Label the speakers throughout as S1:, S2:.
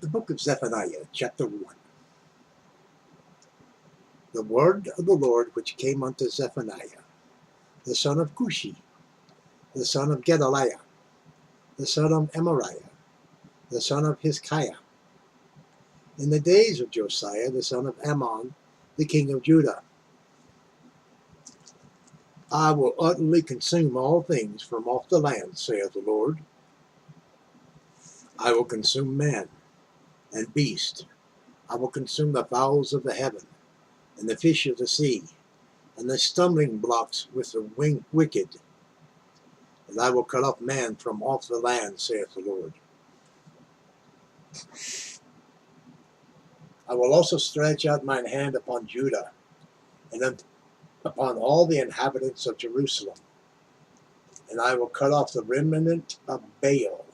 S1: The book of Zephaniah, chapter 1. The word of the Lord which came unto Zephaniah, the son of Cushi, the son of Gedaliah, the son of Amariah, the son of Hezekiah, in the days of Josiah, the son of Ammon, the king of Judah. I will utterly consume all things from off the land, saith the Lord. I will consume man and beast. I will consume the fowls of the heaven, and the fish of the sea, and the stumbling blocks with the wicked. And I will cut off man from off the land, saith the Lord. I will also stretch out mine hand upon Judah, and upon all the inhabitants of Jerusalem. And I will cut off the remnant of Baal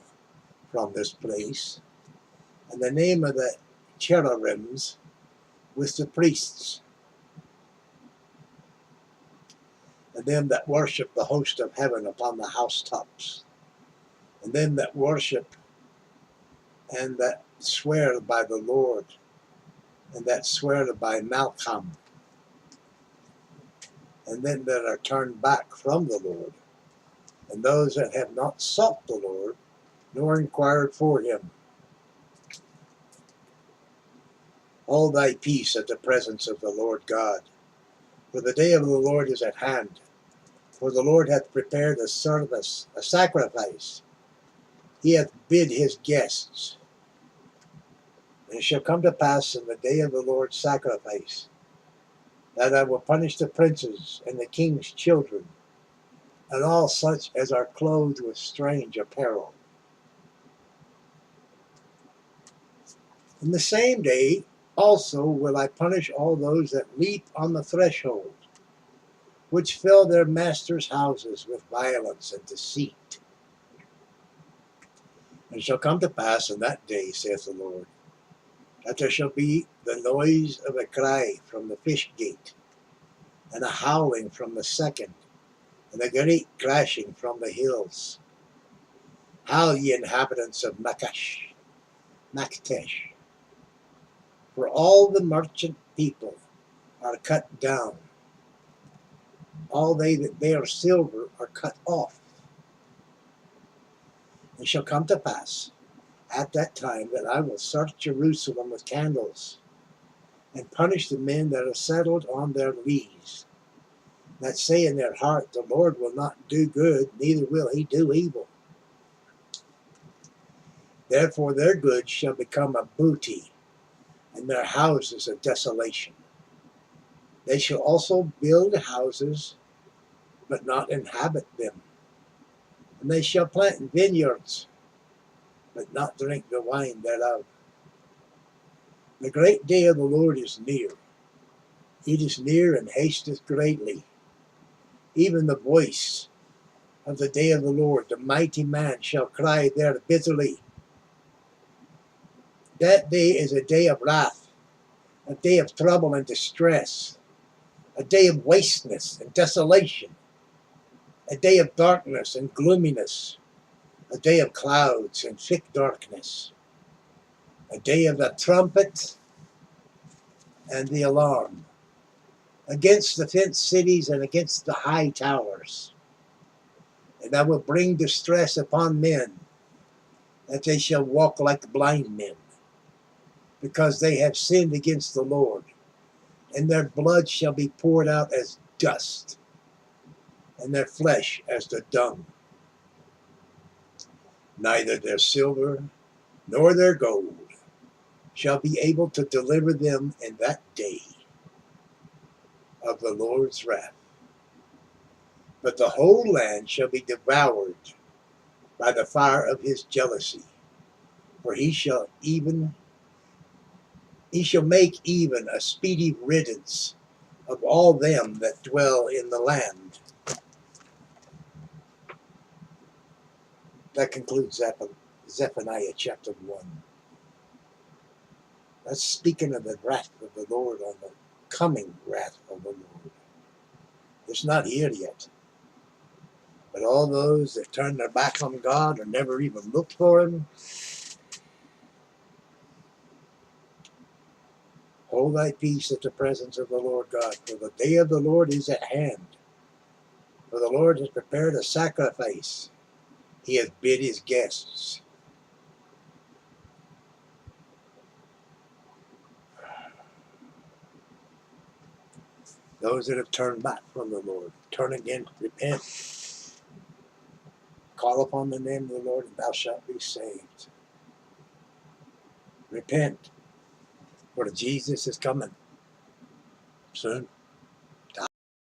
S1: from this place, and the name of the cherubims with the priests, and them that worship the host of heaven upon the housetops, and them that worship and that swear by the Lord, and that swear by Malcham, and them that are turned back from the Lord, and those that have not sought the Lord, nor inquired for him. Hold thy peace at the presence of the Lord God, for the day of the Lord is at hand. For the Lord hath prepared a service, a sacrifice. He hath bid his guests. And it shall come to pass in the day of the Lord's sacrifice, that I will punish the princes and the king's children, and all such as are clothed with strange apparel. In the same day also will I punish all those that leap on the threshold, which fill their masters' houses with violence and deceit. And it shall come to pass in that day, saith the Lord, that there shall be the noise of a cry from the fish gate, and a howling from the second, and a great crashing from the hills. Howl, ye inhabitants of Maktesh, for all the merchant people are cut down. All they that bear silver are cut off. It shall come to pass at that time that I will search Jerusalem with candles, and punish the men that are settled on their lees, that say in their heart, the Lord will not do good, neither will he do evil. Therefore their goods shall become a booty, and their houses a desolation. They shall also build houses, but not inhabit them. And they shall plant vineyards, but not drink the wine thereof. The great day of the Lord is near. It is near and hasteth greatly. Even the voice of the day of the Lord, the mighty man shall cry there bitterly. That day is a day of wrath, a day of trouble and distress, a day of wasteness and desolation, a day of darkness and gloominess, a day of clouds and thick darkness, a day of the trumpet and the alarm, against the fenced cities and against the high towers. And I will bring distress upon men, that they shall walk like blind men, because they have sinned against the Lord, and their blood shall be poured out as dust, and their flesh as the dung. Neither their silver nor their gold shall be able to deliver them in that day of the Lord's wrath. But the whole land shall be devoured by the fire of his jealousy, for he shall make even a speedy riddance of all them that dwell in the land. That concludes Zephaniah chapter 1. That's speaking of the wrath of the Lord, on the coming wrath of the Lord. It's not here yet. But all those that turn their back on God or never even looked for him, Hold thy peace at the presence of the Lord God, for the day of the Lord is at hand. For the Lord has prepared a sacrifice. He has bid his guests. Those that have turned back from the Lord, turn again, repent. Call upon the name of the Lord, and thou shalt be saved. Repent, for Jesus is coming soon.